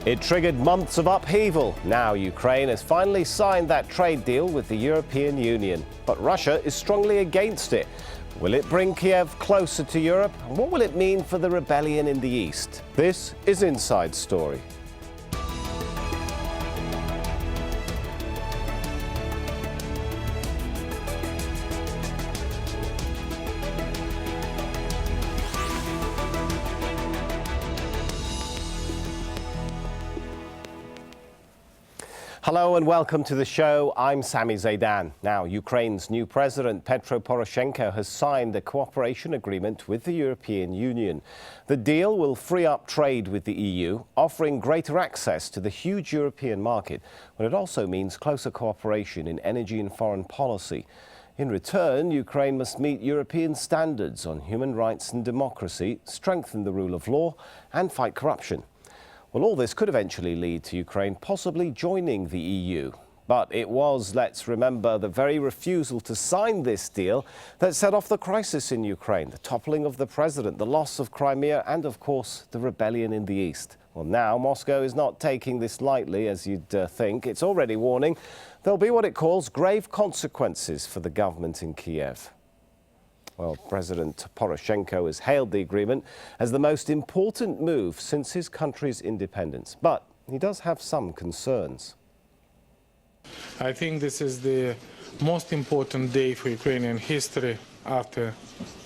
It triggered months of upheaval. Now Ukraine has finally signed that trade deal with the European Union. But Russia is strongly against it. Will it bring Kiev closer to Europe? And what will it mean for the rebellion in the east? This is Inside Story. Hello and welcome to the show. I'm Sami Zaidan. Now, Ukraine's new president, Petro Poroshenko, has signed a cooperation agreement with the European Union. The deal will free up trade with the EU, offering greater access to the huge European market, but it also means closer cooperation in energy and foreign policy. In return, Ukraine must meet European standards on human rights and democracy, strengthen the rule of law and fight corruption. Well, all this could eventually lead to Ukraine possibly joining the EU. But it was, let's remember, the very refusal to sign this deal that set off the crisis in Ukraine, the toppling of the president, the loss of Crimea and, of course, the rebellion in the east. Well, now Moscow is not taking this lightly, as you'd think. It's already warning there'll be what it calls grave consequences for the government in Kiev. Well, President Poroshenko has hailed the agreement as the most important move since his country's independence. But he does have some concerns. I think this is the most important day for Ukrainian history after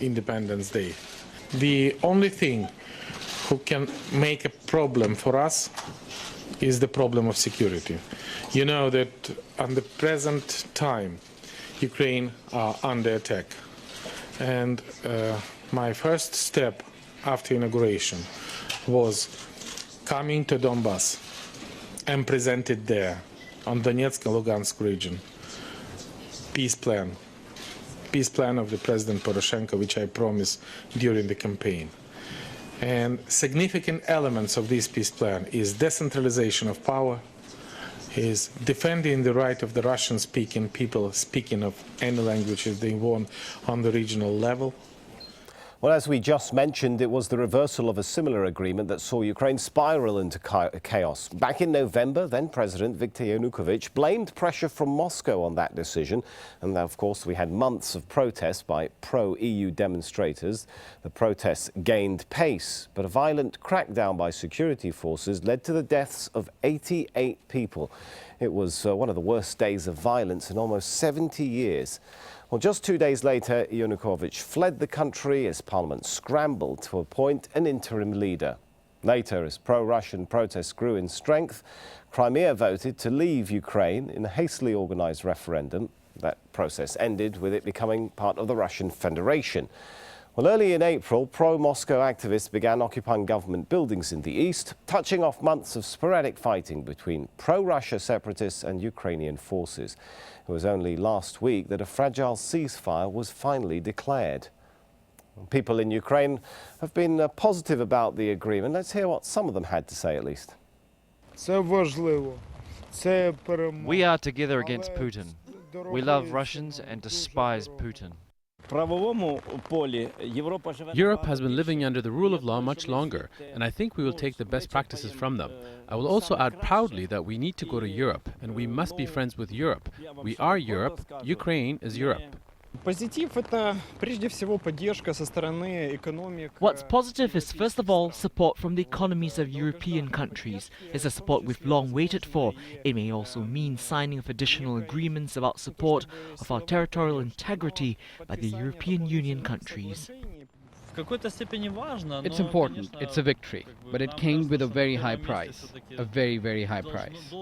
Independence Day. The only thing who can make a problem for us is the problem of security. You know that at the present time, Ukraine are under attack. And my first step after inauguration was coming to Donbass and present it there on Donetsk and Lugansk region. Peace plan of the President Poroshenko, which I promised during the campaign. And significant elements of this peace plan is decentralization of power, is defending the right of the Russian-speaking people speaking of any languages they want on the regional level. Well, as we just mentioned, it was the reversal of a similar agreement that saw Ukraine spiral into chaos. Back in November, then President Viktor Yanukovych blamed pressure from Moscow on that decision. And of course, we had months of protests by pro-EU demonstrators. The protests gained pace, but a violent crackdown by security forces led to the deaths of 88 people. It was one of the worst days of violence in almost 70 years. Well, just 2 days later, Yanukovych fled the country as parliament scrambled to appoint an interim leader. Later, as pro-Russian protests grew in strength, Crimea voted to leave Ukraine in a hastily organized referendum. That process ended with it becoming part of the Russian Federation. Well, early in April, pro-Moscow activists began occupying government buildings in the east, touching off months of sporadic fighting between pro-Russia separatists and Ukrainian forces. It was only last week that a fragile ceasefire was finally declared. People in Ukraine have been positive about the agreement. Let's hear what some of them had to say, at least. We are together against Putin. We love Russians and despise Putin. Europe has been living under the rule of law much longer, and I think we will take the best practices from them. I will also add proudly that we need to go to Europe, and we must be friends with Europe. We are Europe. Ukraine is Europe. What's positive is, first of all, support from the economies of European countries. It's a support we've long waited for. It may also mean signing of additional agreements about support of our territorial integrity by the European Union countries. It's important, it's a victory, but it came with a very high price, a very, very high price.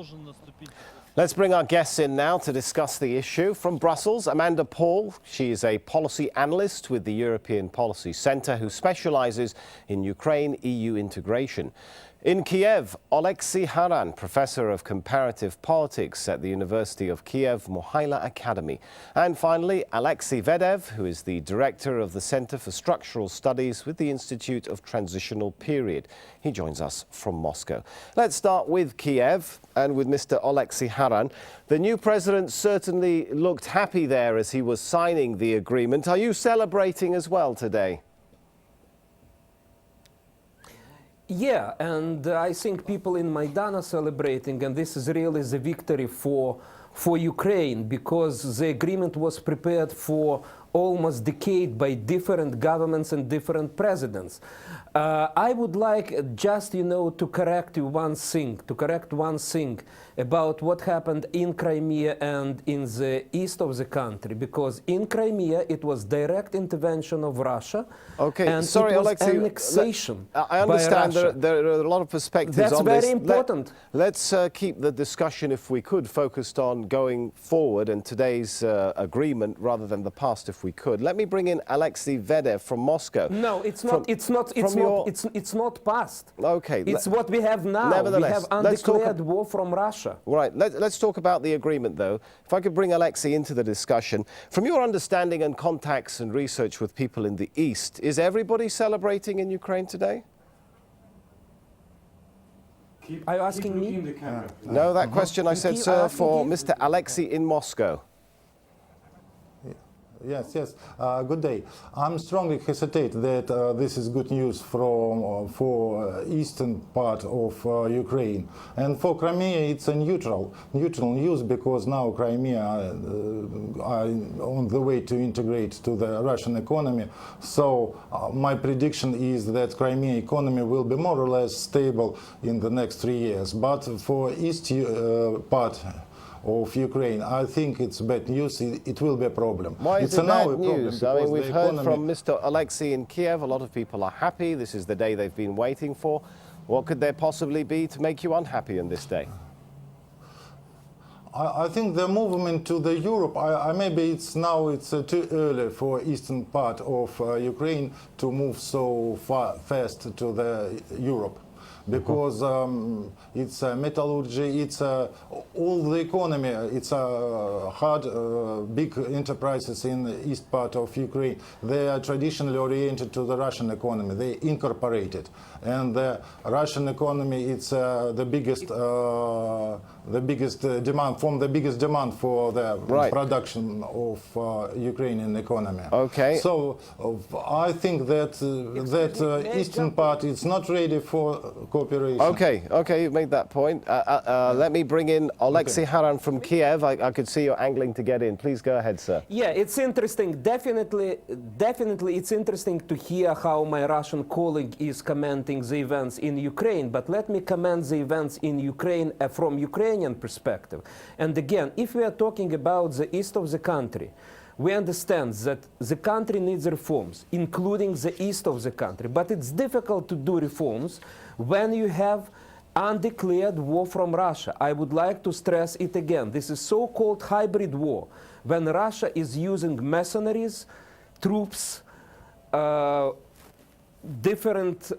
Let's bring our guests in now to discuss the issue. From Brussels, Amanda Paul. She is a policy analyst with the European Policy Centre who specialises in Ukraine-EU integration. In Kiev, Oleksiy Haran, Professor of Comparative Politics at the University of Kiev Mohyla Academy. And finally, Alexei Vedev, who is the Director of the Centre for Structural Studies with the Institute of Transitional Period. He joins us from Moscow. Let's start with Kiev and with Mr. Oleksiy Haran. The new president certainly looked happy there as he was signing the agreement. Are you celebrating as well today? Yeah, and I think people in Maidan are celebrating, and this is really the victory for Ukraine, because the agreement was prepared for almost a decade by different governments and different presidents. I would like just, to correct one thing about what happened in Crimea and in the east of the country, because in Crimea it was direct intervention of Russia. Okay, and sorry, it was Alexei. annexation I understand by Russia. there are a lot of perspectives That's on this. very important. Let's keep the discussion, if we could, focused on going forward and today's agreement rather than the past, if we could. Let me bring in Alexei Vedev from Moscow. No, it's not past. Okay. It's what we have now. Nevertheless, we have undeclared war from Russia. Right, let's talk about the agreement, though. If I could bring Alexei into the discussion. From your understanding and contacts and research with people in the East, is everybody celebrating in Ukraine today? Are you asking me? No, that question I said, keep sir, asking for him? Mr. Alexei in Moscow. Yes. Good day. I'm strongly hesitate that this is good news for eastern part of Ukraine, and for Crimea it's a neutral news, because now Crimea are on the way to integrate to the Russian economy. So my prediction is that Crimea economy will be more or less stable in the next 3 years. But for east part of Ukraine, I think it's bad news. It will be a problem. Why is it bad news? I mean, we've heard economy... from Mr. Alexei in Kiev. A lot of people are happy. This is the day they've been waiting for. What could there possibly be to make you unhappy on this day? I think the movement to the Europe, maybe it's too early for eastern part of Ukraine to move so fast to the Europe. Because it's metallurgy, it's all the economy, it's hard, big enterprises in the east part of Ukraine. They are traditionally oriented to the Russian economy. They incorporated, and the Russian economy, it's the biggest demand for the production of Ukrainian economy. Okay. So I think that eastern part is not ready for cooperation. Okay, you made that point. Let me bring in Alexei Haran from Kiev. I could see you're angling to get in. Please go ahead, sir. Yeah, it's interesting. Definitely, it's interesting to hear how my Russian colleague is commenting the events in Ukraine. But let me comment the events in Ukraine from Ukrainian perspective. And again, if we are talking about the east of the country, we understand that the country needs reforms, including the east of the country. But it's difficult to do reforms when you have undeclared war from Russia. I would like to stress it again. This is so-called hybrid war, when Russia is using mercenaries, troops, different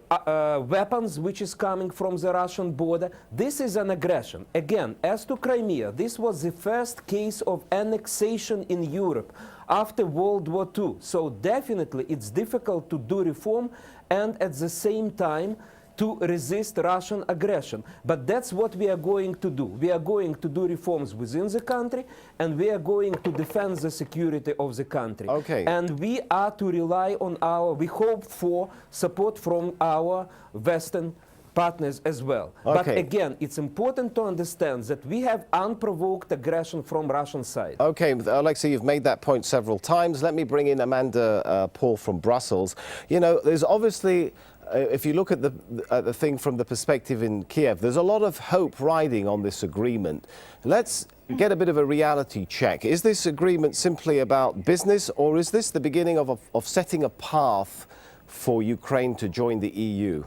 weapons which is coming from the Russian border. This is an aggression. Again, as to Crimea, this was the first case of annexation in Europe after World War II. So definitely it's difficult to do reform and at the same time to resist Russian aggression. But that's what we are going to do. We are going to do reforms within the country, and we are going to defend the security of the country. Okay. And we are to rely on we hope for support from our Western partners as well. Okay. But again, it's important to understand that we have unprovoked aggression from Russian side. Okay, Alexei, you've made that point several times. Let me bring in Amanda Paul from Brussels. You know, there's obviously, if you look at the thing from the perspective in Kiev, there's a lot of hope riding on this agreement. Let's get a bit of a reality check. Is this agreement simply about business, or is this the beginning of setting a path for Ukraine to join the EU?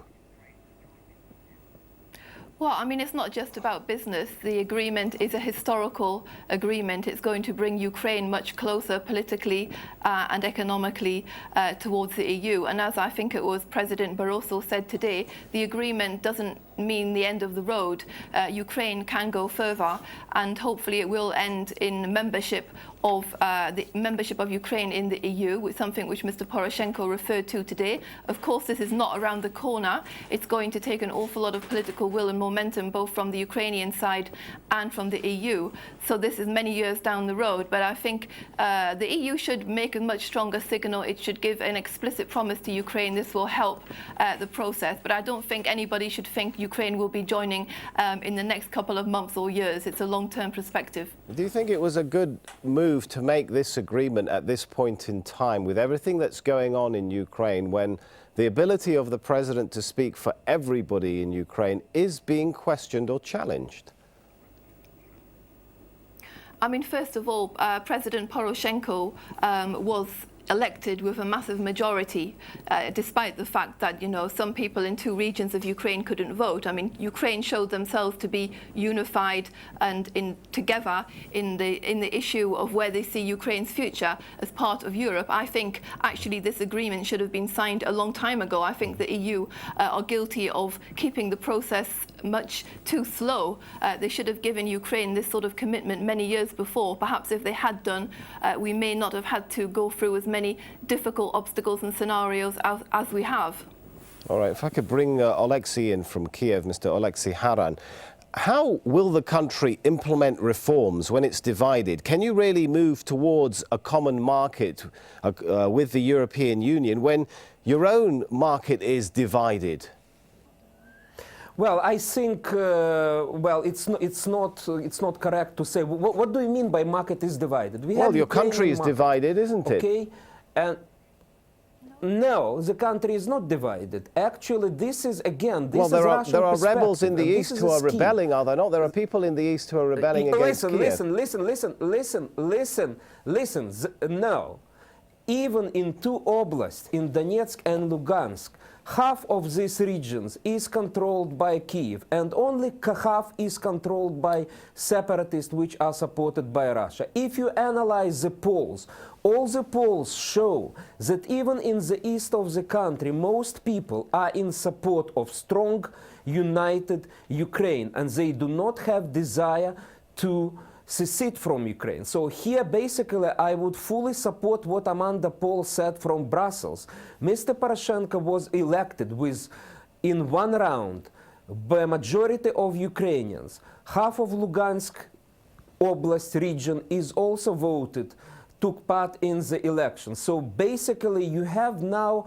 Well, I mean, it's not just about business. The agreement is a historical agreement. It's going to bring Ukraine much closer politically and economically towards the EU. And as I think it was President Barroso said today, the agreement doesn't mean the end of the road. Ukraine can go further, and hopefully it will end in membership of Ukraine in the EU, with something which Mr. Poroshenko referred to today. Of course, this is not around the corner. It's going to take an awful lot of political will and momentum momentum both from the Ukrainian side and from the EU. So this is many years down the road, but I think the EU should make a much stronger signal. It should give an explicit promise to Ukraine. This will help the process, but I don't think anybody should think Ukraine will be joining in the next couple of months or years. It's a long-term perspective. Do you think it was a good move to make this agreement at this point in time, with everything that's going on in Ukraine, when the ability of the president to speak for everybody in Ukraine is being questioned or challenged? I mean, first of all, President Poroshenko was elected with a massive majority, despite the fact that, you know, some people in 2 regions of Ukraine couldn't vote. I mean, Ukraine showed themselves to be unified and together in the issue of where they see Ukraine's future as part of Europe. I think actually this agreement should have been signed a long time ago. I think the EU are guilty of keeping the process much too slow. They should have given Ukraine this sort of commitment many years before. Perhaps if they had done, we may not have had to go through as many difficult obstacles and scenarios as we have. All right, if I could bring Oleksiy in from Kiev, Mr. Oleksiy Haran. How will the country implement reforms when it's divided? Can you really move towards a common market with the European Union when your own market is divided? Well, I think it's not correct to say. What do you mean by market is divided? Well, your country is divided, isn't it? Okay, and no, the country is not divided. Actually, this is again. This there is are rebels in the east who are rebelling, are there not? There are people in the east who are rebelling against Kiev. Listen. No, even in 2 oblasts, in Donetsk and Lugansk, half of these regions is controlled by Kiev, and only half is controlled by separatists which are supported by Russia. If you analyze the polls, all the polls show that even in the east of the country, most people are in support of strong, united Ukraine, and they do not have desire to secede from Ukraine. So here, basically, I would fully support what Amanda Paul said from Brussels. Mr. Poroshenko was elected in 1 round, by a majority of Ukrainians. Half of Lugansk Oblast region is also took part in the election. So basically, you have now,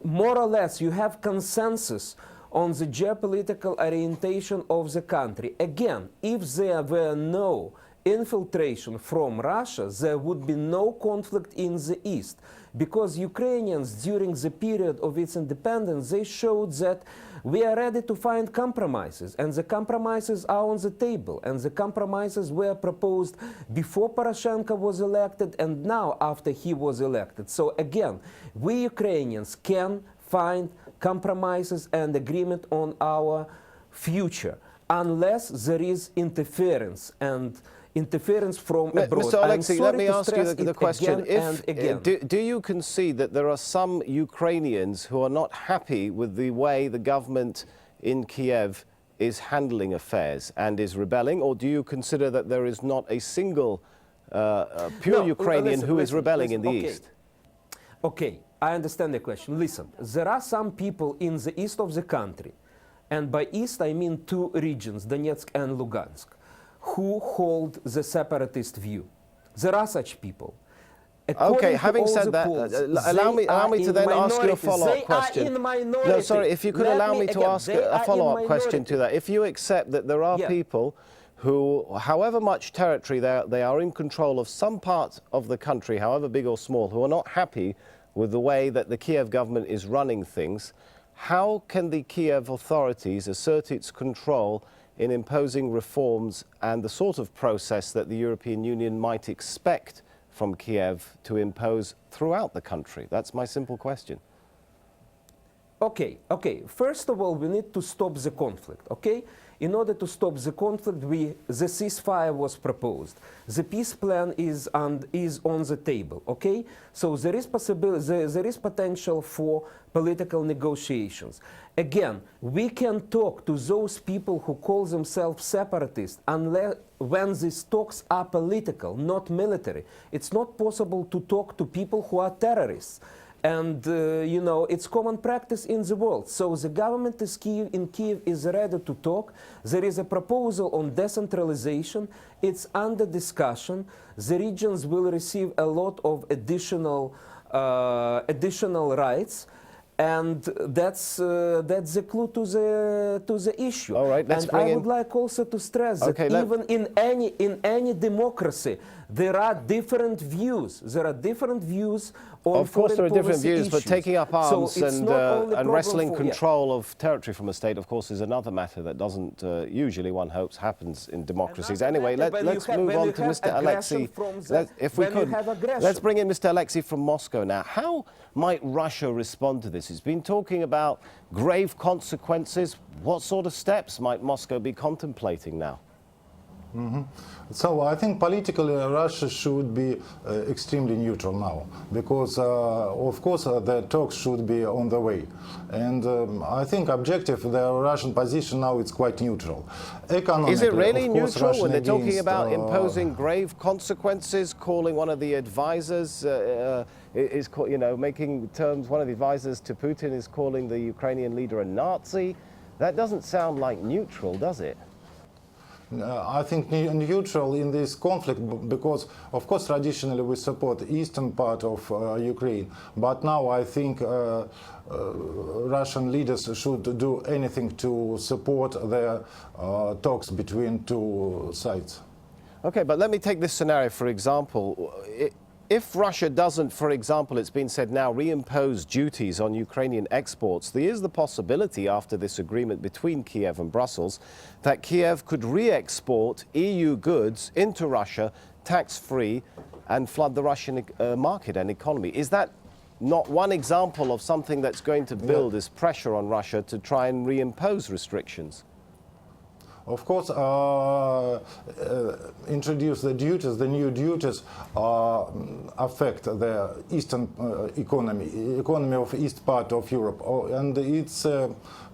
more or less, you have consensus on the geopolitical orientation of the country. Again, if there were no infiltration from Russia, there would be no conflict in the east, because Ukrainians during the period of its independence, they showed that we are ready to find compromises, and the compromises are on the table, and the compromises were proposed before Poroshenko was elected and now after he was elected. So again, we Ukrainians can find compromises and agreement on our future, unless there is interference from abroad. Mr. Oleksiy, let me ask you the question. Do you concede that there are some Ukrainians who are not happy with the way the government in Kiev is handling affairs and is rebelling, or do you consider that there is not a single pure Ukrainian who is rebelling in the east? Okay, I understand the question. Listen, there are some people in the east of the country, and by east I mean 2 regions, Donetsk and Lugansk, who hold the separatist view. There are such people. Okay, having said that, allow me to then ask you a follow-up question. No, sorry, if you could allow me to ask a follow-up question to that. If you accept that there are people who, however much territory they are in control of some part of the country, however big or small, who are not happy with the way that the Kiev government is running things, how can the Kiev authorities assert its control in imposing reforms and the sort of process that the European Union might expect from Kiev to impose throughout the country? That's my simple question. Okay. First of all, we need to stop the conflict, okay? In order to stop the conflict, the ceasefire was proposed. The peace plan is on the table, okay? So there is potential for political negotiations. Again, we can talk to those people who call themselves separatists unless when these talks are political, not military. It's not possible to talk to people who are terrorists. And, you know, it's common practice in the world. So the government in Kiev is ready to talk. There is a proposal on decentralization. It's under discussion. The regions will receive a lot of additional rights. And that's the clue to the issue. All right, let's bring I would like also to stress that even in any democracy, there are different views. There are different views on Of course there are different views, issues. but taking up arms So and wresting control of territory from a state, of course, is another matter that doesn't usually, one hopes, happens in democracies. Anyway, let's move on to Mr. Alexei. If we could, let's bring in Mr. Alexei from Moscow now. How might Russia respond to this? It's been talking about grave consequences. What sort of steps might Moscow be contemplating now? So I think politically Russia should be extremely neutral now, because of course the talks should be on the way, and I think objective the Russian position now is quite neutral. Is it really neutral when they're talking about imposing grave consequences, calling one of the advisors making terms, one of the advisors to Putin is calling the Ukrainian leader a Nazi? That doesn't sound like neutral, does it? I think neutral in this conflict, because of course traditionally we support the eastern part of Ukraine, but now I think Russian leaders should do anything to support the talks between two sides. Okay, but let me take this scenario for example. If Russia doesn't, for example, it's been said now, reimpose duties on Ukrainian exports, there is the possibility after this agreement between Kiev and Brussels that Kiev could re-export EU goods into Russia tax-free and flood the Russian market and economy. Is that not one example of something that's going to build this pressure on Russia to try and reimpose restrictions? Of course, introduce the duties, the new duties affect the eastern economy of east part of Europe, and it's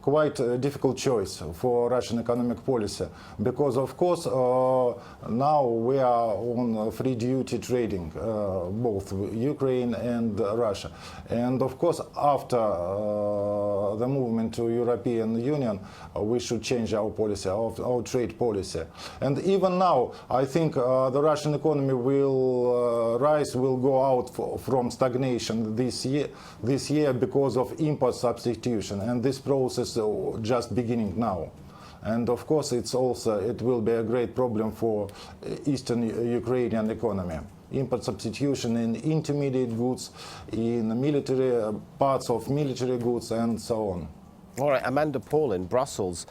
quite a difficult choice for Russian economic policy, because of course now we are on free duty trading, both Ukraine and Russia, and of course after the movement to European Union we should change our policy, our trade policy. And even now I think the Russian economy will rise, will go out from stagnation this year because of import substitution, and this process just beginning now. And of course it will be a great problem for eastern Ukrainian economy. Import substitution in intermediate goods, in military parts of military goods, and so on. All right, Amanda Paul in Brussels,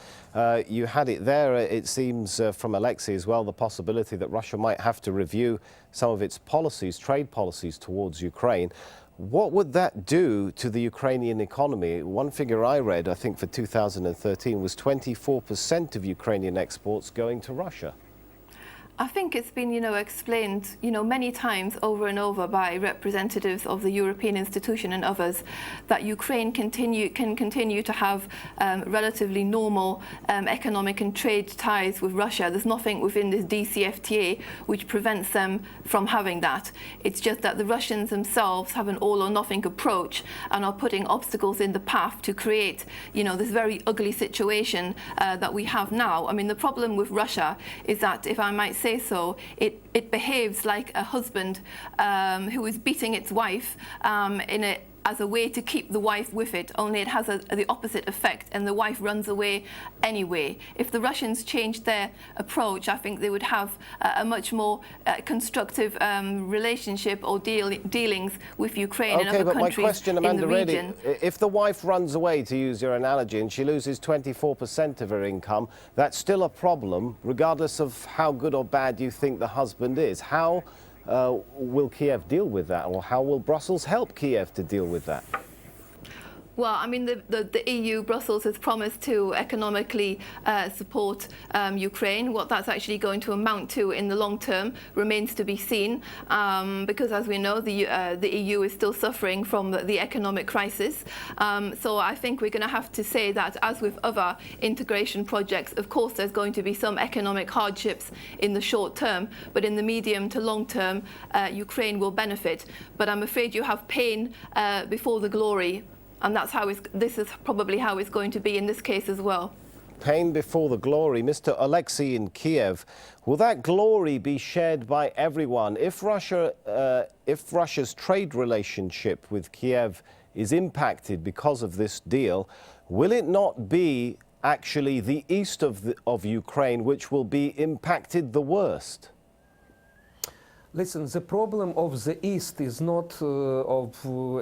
you had it there, it seems from Alexei as well, the possibility that Russia might have to review some of its policies, trade policies towards Ukraine. What would that do to the Ukrainian economy? One figure I read, I think for 2013, was 24% of Ukrainian exports going to Russia. I think it's been, explained, many times over and over by representatives of the European institution and others that Ukraine can continue to have relatively normal economic and trade ties with Russia. There's nothing within this DCFTA which prevents them from having that. It's just that the Russians themselves have an all or nothing approach and are putting obstacles in the path to create, this very ugly situation that we have now. I mean, the problem with Russia is that, if I might say so, it behaves like a husband who is beating its wife as a way to keep the wife with it, only it has the opposite effect, and the wife runs away anyway. If the Russians changed their approach, I think they would have a much more constructive relationship or dealings with Ukraine and other countries in the region. Okay, but my question, Amanda, really, if the wife runs away, to use your analogy, and she loses 24% of her income, that's still a problem, regardless of how good or bad you think the husband is. How will Kiev deal with that, or how will Brussels help Kiev to deal with that? Well, I mean, the EU, Brussels, has promised to economically support Ukraine. What that's actually going to amount to in the long term remains to be seen, because, as we know, the EU is still suffering from the economic crisis. So I think we're going to have to say that, as with other integration projects, of course, there's going to be some economic hardships in the short term, but in the medium to long term, Ukraine will benefit. But I'm afraid you have pain before the glory. And that's how this is probably how it's going to be in this case as well. Pain before the glory. Mr. Alexei in Kiev, will that glory be shared by everyone? If Russia's trade relationship with Kiev is impacted because of this deal, will it not be actually the east of Ukraine which will be impacted the worst? Listen, the problem of the East is not of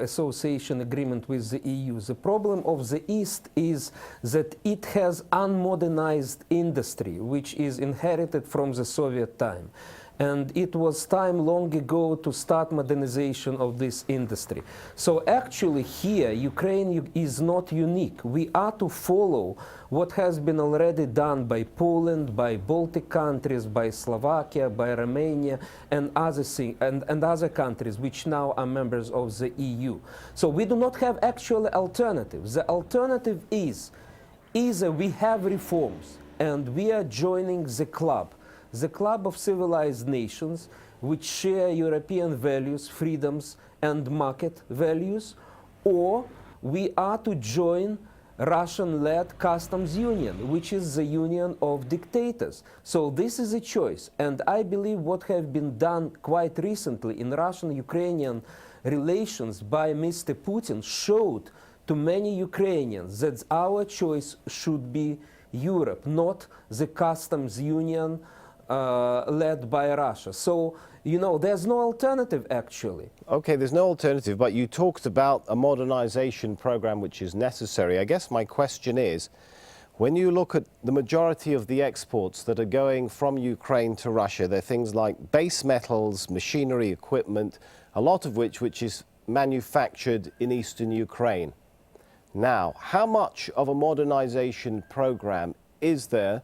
association agreement with the EU. The problem of the East is that it has unmodernized industry, which is inherited from the Soviet time. And it was time long ago to start modernization of this industry. So actually here, Ukraine is not unique. We are to follow what has been already done by Poland, by Baltic countries, by Slovakia, by Romania, and other countries which now are members of the EU. So we do not have actual alternatives. The alternative is either we have reforms and we are joining the club of civilized nations which share European values, freedoms, and market values, or we are to join Russian-led customs union, which is the union of dictators. So this is a choice, and I believe what have been done quite recently in Russian-Ukrainian relations by Mr. Putin showed to many Ukrainians that our choice should be Europe, not the customs union led by Russia. So, you know, there's no alternative actually. Okay, there's no alternative, but you talked about a modernization program which is necessary. I guess my question is, when you look at the majority of the exports that are going from Ukraine to Russia, they're things like base metals, machinery, equipment, a lot of which is manufactured in eastern Ukraine. Now, how much of a modernization program is there?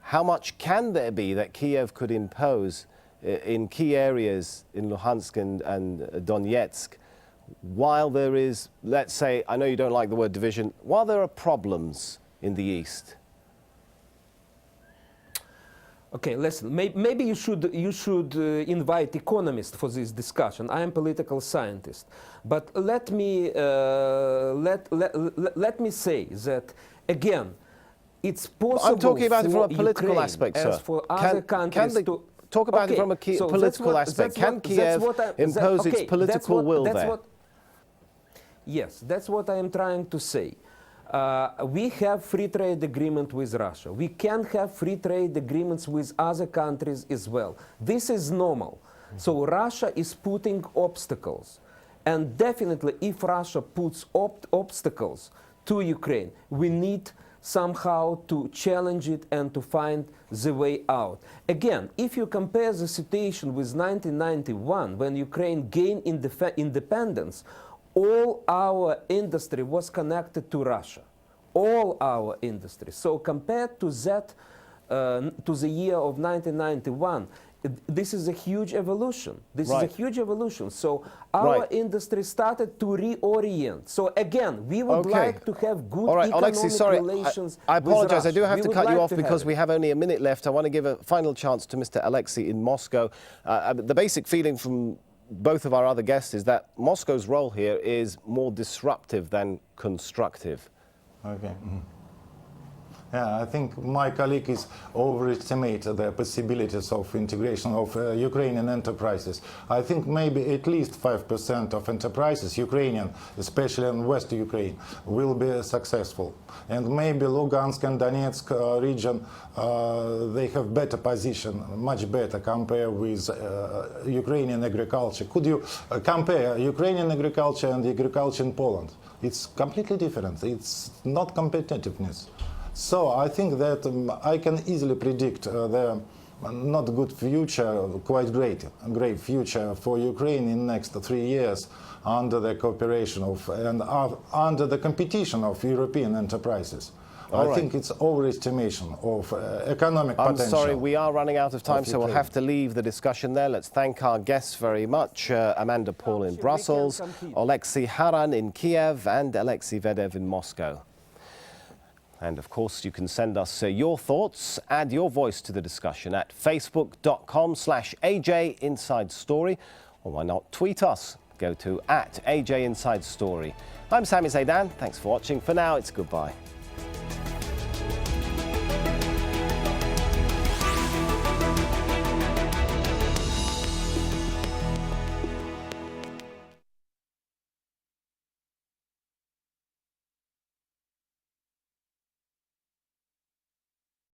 How much can there be that Kiev could impose in key areas in Luhansk and Donetsk while there is, let's say, I know you don't like the word division, while there are problems in the east? Okay, listen, maybe you should invite economists for this discussion. I am political scientist. But let me say that, again, it's possible. I'm talking about it from a political Ukraine, aspect, sir. As for other countries to talk about it from a political aspect. Can Kiev impose its political will there? Yes, that's what I am trying to say. We have free trade agreement with Russia. We can have free trade agreements with other countries as well. This is normal. So Russia is putting obstacles. And definitely if Russia puts obstacles to Ukraine, we need somehow to challenge it and to find the way out. Again, if you compare the situation with 1991, when Ukraine gained independence, all our industry was connected to Russia. All our industry. So compared to that, to the year of 1991, this is a huge evolution. This is a huge evolution. So our industry started to reorient. So again, we would like to have good economic relations. I apologize. I do have to cut you off because we have only a minute left. I want to give a final chance to Mr. Alexei in Moscow. The basic feeling from both of our other guests is that Moscow's role here is more disruptive than constructive. Okay. Yeah, I think my colleague is overestimate the possibilities of integration of Ukrainian enterprises. I think maybe at least 5% of enterprises, Ukrainian, especially in West Ukraine, will be successful. And maybe Lugansk and Donetsk region, they have better position, much better compared with Ukrainian agriculture. Could you compare Ukrainian agriculture and agriculture in Poland? It's completely different. It's not competitiveness. So I think that I can easily predict the not good future, quite great future for Ukraine in next 3 years under the cooperation of and under the competition of European enterprises. I think it's overestimation of economic potential. I'm sorry, we are running out of time, so we'll have to leave the discussion there. Let's thank our guests very much. Amanda Paul in Brussels, Oleksiy Haran in Kiev, and Alexei Vedev in Moscow. And of course, you can send us your thoughts, add your voice to the discussion at facebook.com/AJ Inside Story, or why not tweet us? Go to @AJ Inside Story. I'm Sami Zaidan. Thanks for watching. For now, it's goodbye.